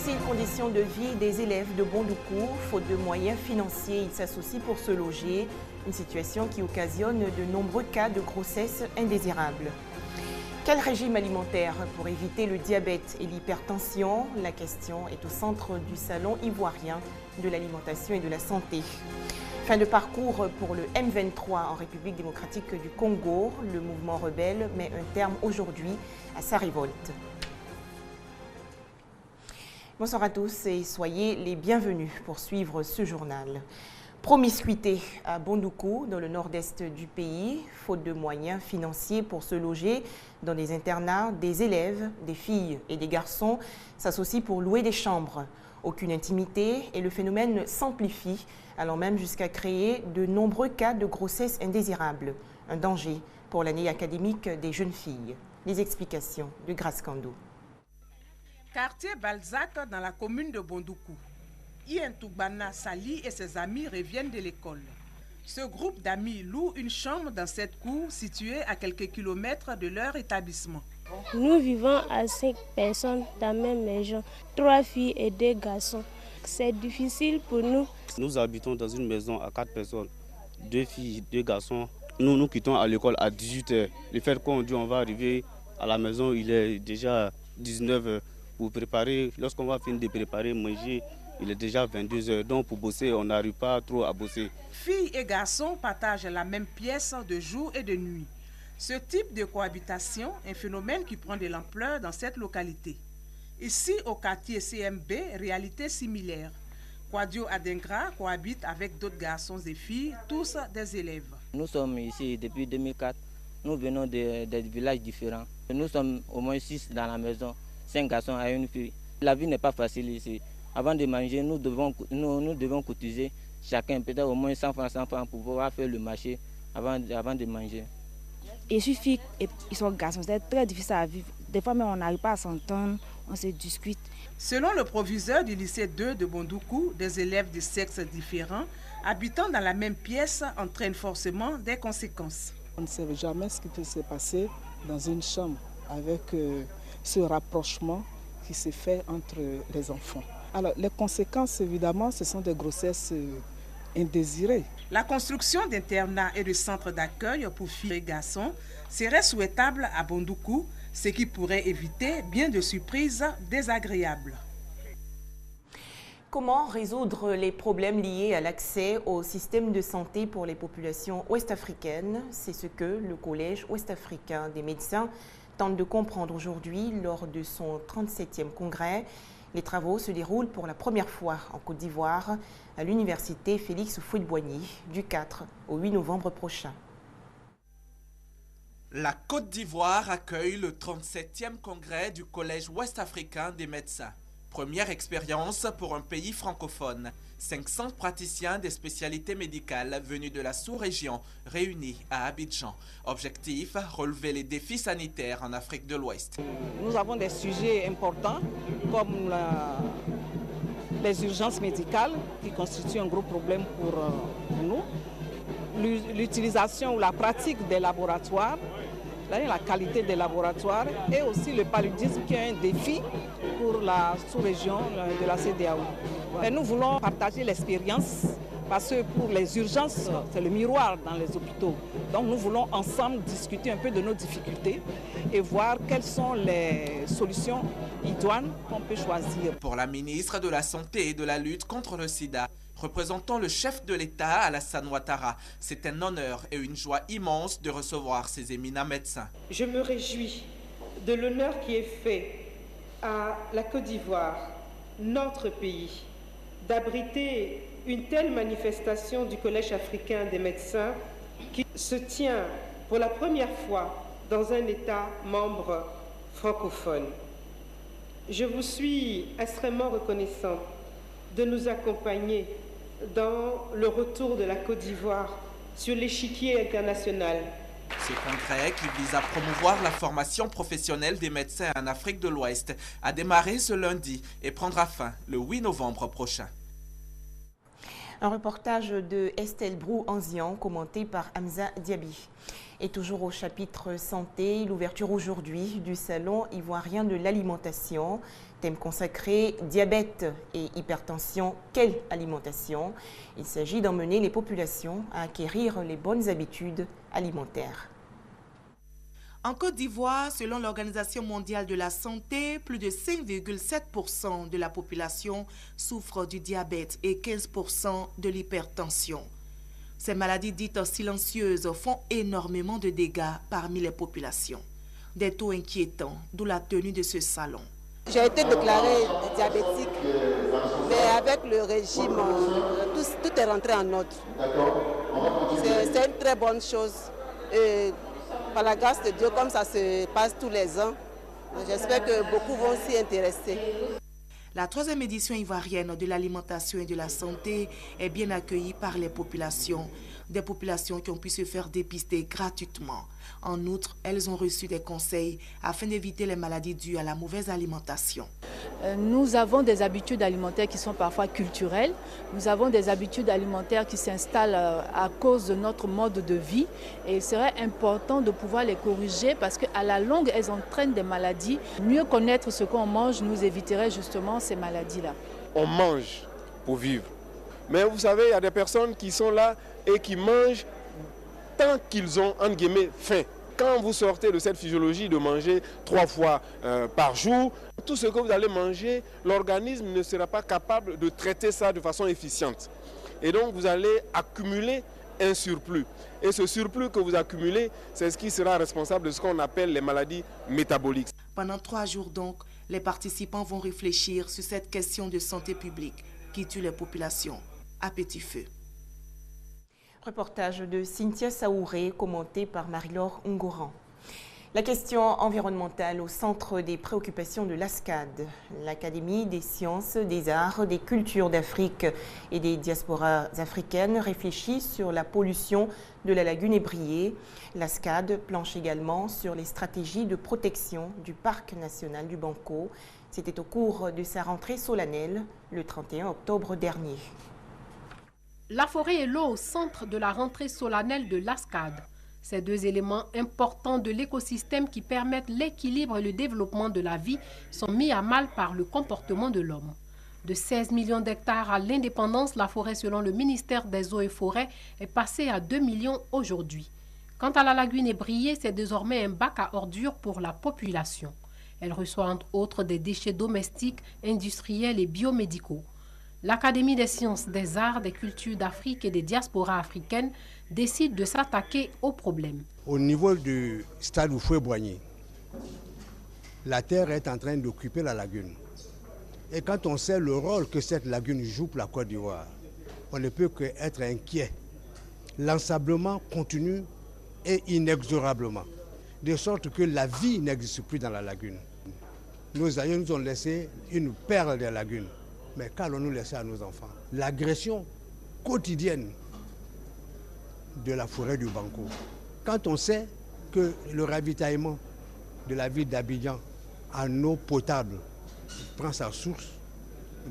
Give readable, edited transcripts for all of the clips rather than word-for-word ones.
difficiles conditions de vie des élèves de Bondoukou, faute de moyens financiers, ils s'associent pour se loger, une situation qui occasionne de nombreux cas de grossesse indésirable. Quel régime alimentaire pour éviter le diabète et l'hypertension? La question est au centre du salon ivoirien de l'alimentation et de la santé. Fin de parcours pour le M23 en République démocratique du Congo. Le mouvement rebelle met un terme aujourd'hui à sa révolte. Bonsoir à tous et soyez les bienvenus pour suivre ce journal. Promiscuité à Bondoukou, dans le nord-est du pays, faute de moyens financiers pour se loger dans des internats, des élèves, des filles et des garçons s'associent pour louer des chambres. Aucune intimité et le phénomène s'amplifie, allant même jusqu'à créer de nombreux cas de grossesse indésirable. Un danger pour l'année académique des jeunes filles. Les explications de Grace Kando. Quartier Balzac dans la commune de Bondoukou. Ientoubana Sali et ses amis reviennent de l'école. Ce groupe d'amis loue une chambre dans cette cour située à quelques kilomètres de leur établissement. Nous vivons à 5 personnes dans la même maison, 3 filles et 2 garçons. C'est difficile pour nous. Nous habitons dans une maison à 4 personnes, 2 filles, 2 garçons. Nous quittons à l'école à 18 h. Le fait qu'on dit on va arriver à la maison, il est déjà 19 h. Pour préparer, lorsqu'on va finir de préparer, manger, il est déjà 22 h. Donc pour bosser, on n'arrive pas trop à bosser. Filles et garçons partagent la même pièce de jour et de nuit. Ce type de cohabitation est un phénomène qui prend de l'ampleur dans cette localité. Ici, au quartier CMB, réalité similaire. Kwadio Adengra cohabite avec d'autres garçons et filles, tous des élèves. Nous sommes ici depuis 2004. Nous venons des villages différents. Nous sommes au moins 6 dans la maison, 5 garçons et une fille. La vie n'est pas facile ici. Avant de manger, nous devons cotiser chacun peut-être au moins 100 francs pour pouvoir faire le marché avant de manger. Et je suis fille et ils sont garçons, c'est très difficile à vivre. Des fois même on n'arrive pas à s'entendre, on se discute. Selon le proviseur du lycée 2 de Bondoukou, des élèves de sexes différents habitant dans la même pièce entraînent forcément des conséquences. On ne sait jamais ce qui peut se passer dans une chambre avec ce rapprochement qui se fait entre les enfants. Alors les conséquences évidemment ce sont des grossesses indésirées. La construction d'internats et de centres d'accueil pour filles et garçons serait souhaitable à Bondoukou, ce qui pourrait éviter bien de surprises désagréables. Comment résoudre les problèmes liés à l'accès au système de santé pour les populations ouest-africaines? C'est ce que le Collège ouest-africain des médecins tente de comprendre aujourd'hui lors de son 37e congrès. Les travaux se déroulent pour la première fois en Côte d'Ivoire à l'université Félix Houphouët-Boigny du 4 au 8 novembre prochain. La Côte d'Ivoire accueille le 37e congrès du Collège ouest-africain des médecins. Première expérience pour un pays francophone. 500 praticiens des spécialités médicales venus de la sous-région réunis à Abidjan. Objectif, relever les défis sanitaires en Afrique de l'Ouest. Nous avons des sujets importants comme les urgences médicales qui constituent un gros problème pour nous. L'utilisation ou la pratique des laboratoires, la qualité des laboratoires et aussi le paludisme qui est un défi pour la sous-région de la CEDEAO. Et nous voulons partager l'expérience parce que pour les urgences, c'est le miroir dans les hôpitaux. Donc nous voulons ensemble discuter un peu de nos difficultés et voir quelles sont les solutions idoines qu'on peut choisir. Pour la ministre de la Santé et de la lutte contre le sida, représentant le chef de l'État, Alassane Ouattara, c'est un honneur et une joie immense de recevoir ces éminents médecins. Je me réjouis de l'honneur qui est fait à la Côte d'Ivoire, notre pays, d'abriter une telle manifestation du Collège africain des médecins qui se tient pour la première fois dans un État membre francophone. Je vous suis extrêmement reconnaissant de nous accompagner dans le retour de la Côte d'Ivoire sur l'échiquier international. Ce congrès, qui vise à promouvoir la formation professionnelle des médecins en Afrique de l'Ouest, a démarré ce lundi et prendra fin le 8 novembre prochain. Un reportage de Estelle Brou-Anzian, commenté par Hamza Diaby. Et toujours au chapitre santé, l'ouverture aujourd'hui du salon ivoirien de l'alimentation. Thème consacré diabète et hypertension. Quelle alimentation? Il s'agit d'emmener les populations à acquérir les bonnes habitudes alimentaires. En Côte d'Ivoire, selon l'Organisation mondiale de la santé, plus de 5,7% de la population souffre du diabète et 15% de l'hypertension. Ces maladies dites silencieuses font énormément de dégâts parmi les populations. Des taux inquiétants, d'où la tenue de ce salon. J'ai été déclarée diabétique, mais avec le régime, tout est rentré en ordre. C'est une très bonne chose. Et par la grâce de Dieu, comme ça se passe tous les ans, j'espère que beaucoup vont s'y intéresser. La 3e édition ivoirienne de l'alimentation et de la santé est bien accueillie par les populations. Des populations qui ont pu se faire dépister gratuitement. En outre, elles ont reçu des conseils afin d'éviter les maladies dues à la mauvaise alimentation. Nous avons des habitudes alimentaires qui sont parfois culturelles. Nous avons des habitudes alimentaires qui s'installent à cause de notre mode de vie. Et il serait important de pouvoir les corriger parce qu'à la longue, elles entraînent des maladies. Mieux connaître ce qu'on mange nous éviterait justement ces maladies-là. On mange pour vivre. Mais vous savez, il y a des personnes qui sont là et qui mangent tant qu'ils ont, entre guillemets, faim. Quand vous sortez de cette physiologie de manger 3 fois par jour, tout ce que vous allez manger, l'organisme ne sera pas capable de traiter ça de façon efficiente. Et donc, vous allez accumuler un surplus. Et ce surplus que vous accumulez, c'est ce qui sera responsable de ce qu'on appelle les maladies métaboliques. Pendant 3 jours donc, les participants vont réfléchir sur cette question de santé publique qui tue les populations à petit feu. Reportage de Cynthia Saouré, commenté par Marie-Laure Ngoran. La question environnementale au centre des préoccupations de l'ASCAD. L'Académie des sciences, des arts, des cultures d'Afrique et des diasporas africaines réfléchit sur la pollution de la lagune Ébrié. L'ASCAD planche également sur les stratégies de protection du parc national du Banco. C'était au cours de sa rentrée solennelle le 31 octobre dernier. La forêt et l'eau au centre de la rentrée solennelle de l'ASCAD. Ces 2 éléments importants de l'écosystème qui permettent l'équilibre et le développement de la vie sont mis à mal par le comportement de l'homme. De 16 millions d'hectares à l'indépendance, la forêt, selon le ministère des Eaux et Forêts, est passée à 2 millions aujourd'hui. Quant à la lagune Ébrié, c'est désormais un bac à ordures pour la population. Elle reçoit entre autres des déchets domestiques, industriels et biomédicaux. L'Académie des sciences, des arts, des cultures d'Afrique et des diasporas africaines décide de s'attaquer au problème. Au niveau du stade Houphouët-Boigny, la terre est en train d'occuper la lagune. Et quand on sait le rôle que cette lagune joue pour la Côte d'Ivoire, on ne peut qu'être inquiet. L'ensablement continue et inexorablement, de sorte que la vie n'existe plus dans la lagune. Nos aïeux nous ont laissé une perle des lagunes. Mais qu'allons-nous laisser à nos enfants? L'agression quotidienne de la forêt du Banco. Quand on sait que le ravitaillement de la ville d'Abidjan en eau potable prend sa source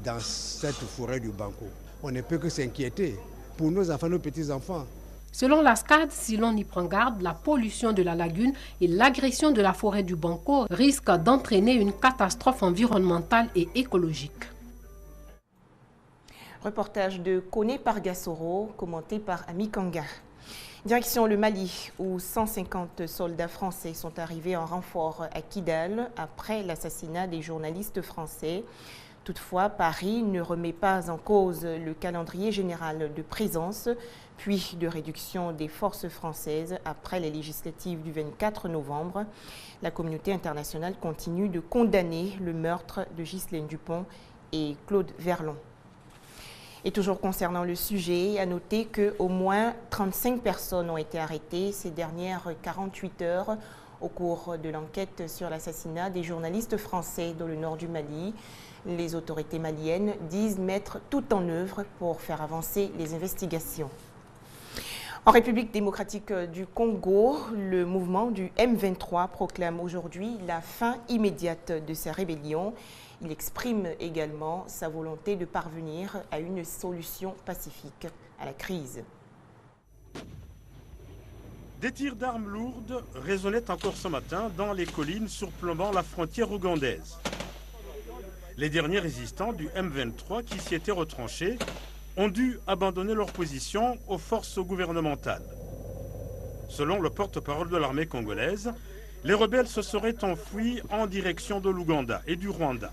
dans cette forêt du Banco, on ne peut que s'inquiéter pour nos enfants, nos petits-enfants. Selon l'ASCAD, si l'on y prend garde, la pollution de la lagune et l'agression de la forêt du Banco risquent d'entraîner une catastrophe environnementale et écologique. Reportage de Kone Pargassoro, commenté par Ami Kanga. Direction le Mali, où 150 soldats français sont arrivés en renfort à Kidal après l'assassinat des journalistes français. Toutefois, Paris ne remet pas en cause le calendrier général de présence, puis de réduction des forces françaises après les législatives du 24 novembre. La communauté internationale continue de condamner le meurtre de Ghislaine Dupont et Claude Verlon. Et toujours concernant le sujet, à noter qu'au moins 35 personnes ont été arrêtées ces dernières 48 heures au cours de l'enquête sur l'assassinat des journalistes français dans le nord du Mali. Les autorités maliennes disent mettre tout en œuvre pour faire avancer les investigations. En République démocratique du Congo, le mouvement du M23 proclame aujourd'hui la fin immédiate de sa rébellion. Il exprime également sa volonté de parvenir à une solution pacifique à la crise. Des tirs d'armes lourdes résonnaient encore ce matin dans les collines surplombant la frontière ougandaise. Les derniers résistants du M23 qui s'y étaient retranchés ont dû abandonner leur position aux forces gouvernementales. Selon le porte-parole de l'armée congolaise, les rebelles se seraient enfouis en direction de l'Ouganda et du Rwanda.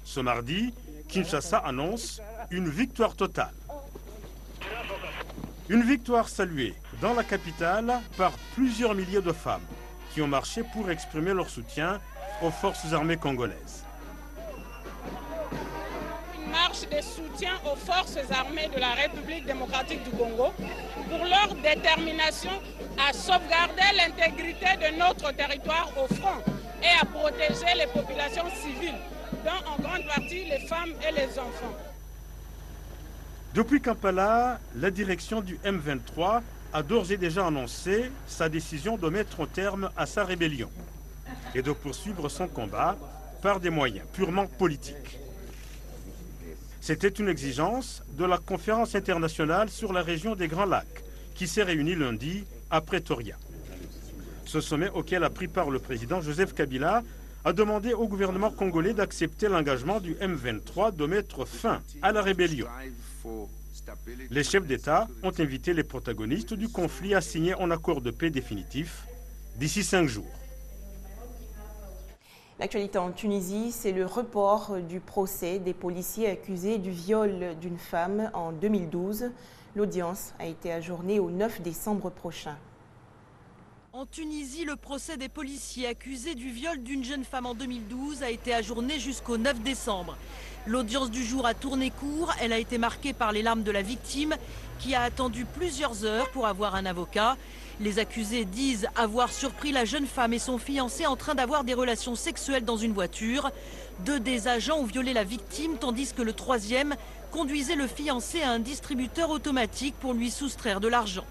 Ce mardi, Kinshasa annonce une victoire totale. Une victoire saluée dans la capitale par plusieurs milliers de femmes qui ont marché pour exprimer leur soutien aux forces armées congolaises. Une marche de soutien aux forces armées de la République démocratique du Congo pour leur détermination à sauvegarder l'intégrité de notre territoire au front et à protéger les populations civiles, dont en grande partie les femmes et les enfants. Depuis Kampala, la direction du M23 a d'ores et déjà annoncé sa décision de mettre un terme à sa rébellion et de poursuivre son combat par des moyens purement politiques. C'était une exigence de la conférence internationale sur la région des Grands Lacs qui s'est réunie lundi à Pretoria. Ce sommet auquel a pris part le président Joseph Kabila a demandé au gouvernement congolais d'accepter l'engagement du M23 de mettre fin à la rébellion. Les chefs d'État ont invité les protagonistes du conflit à signer un accord de paix définitif d'ici 5 jours. L'actualité en Tunisie, c'est le report du procès des policiers accusés du viol d'une femme en 2012. L'audience a été ajournée au 9 décembre prochain. En Tunisie, le procès des policiers accusés du viol d'une jeune femme en 2012 a été ajourné jusqu'au 9 décembre. L'audience du jour a tourné court. Elle a été marquée par les larmes de la victime qui a attendu plusieurs heures pour avoir un avocat. Les accusés disent avoir surpris la jeune femme et son fiancé en train d'avoir des relations sexuelles dans une voiture. 2 des agents ont violé la victime tandis que le 3e conduisait le fiancé à un distributeur automatique pour lui soustraire de l'argent.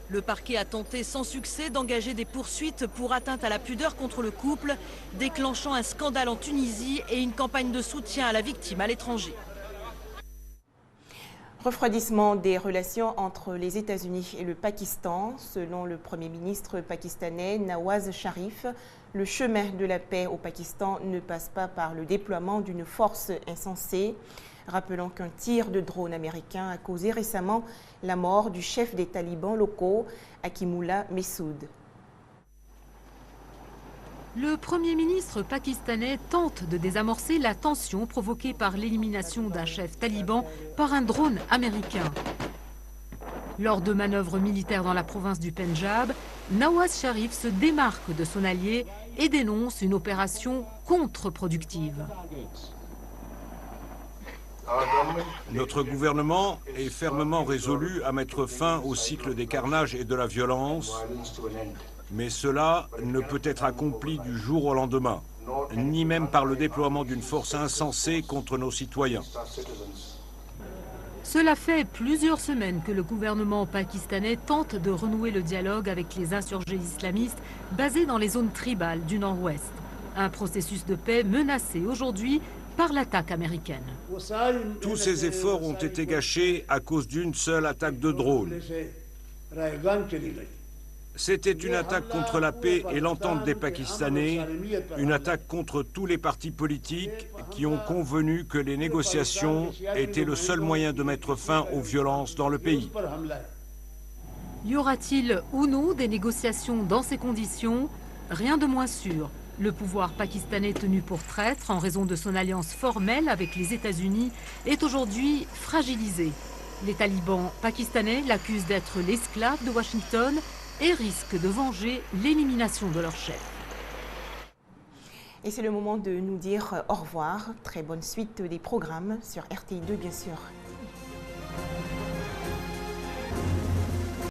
Le parquet a tenté sans succès d'engager des poursuites pour atteinte à la pudeur contre le couple, déclenchant un scandale en Tunisie et une campagne de soutien à la victime à l'étranger. Refroidissement des relations entre les États-Unis et le Pakistan. Selon le Premier ministre pakistanais Nawaz Sharif, le chemin de la paix au Pakistan ne passe pas par le déploiement d'une force insensée. Rappelons qu'un tir de drone américain a causé récemment la mort du chef des talibans locaux, Hakimullah Mehsoud. Le Premier ministre pakistanais tente de désamorcer la tension provoquée par l'élimination d'un chef taliban par un drone américain. Lors de manœuvres militaires dans la province du Pendjab, Nawaz Sharif se démarque de son allié et dénonce une opération contre-productive. Notre gouvernement est fermement résolu à mettre fin au cycle des carnages et de la violence, mais cela ne peut être accompli du jour au lendemain, ni même par le déploiement d'une force insensée contre nos citoyens. Cela fait plusieurs semaines que le gouvernement pakistanais tente de renouer le dialogue avec les insurgés islamistes basés dans les zones tribales du nord-ouest. Un processus de paix menacé aujourd'hui par l'attaque américaine. Tous ces efforts ont été gâchés à cause d'une seule attaque de drone. C'était une attaque contre la paix et l'entente des Pakistanais, une attaque contre tous les partis politiques qui ont convenu que les négociations étaient le seul moyen de mettre fin aux violences dans le pays. Y aura-t-il ou non des négociations dans ces conditions? Rien de moins sûr. Le pouvoir pakistanais tenu pour traître en raison de son alliance formelle avec les États-Unis est aujourd'hui fragilisé. Les talibans pakistanais l'accusent d'être l'esclave de Washington et risquent de venger l'élimination de leur chef. Et c'est le moment de nous dire au revoir. Très bonne suite des programmes sur RTI2 bien sûr.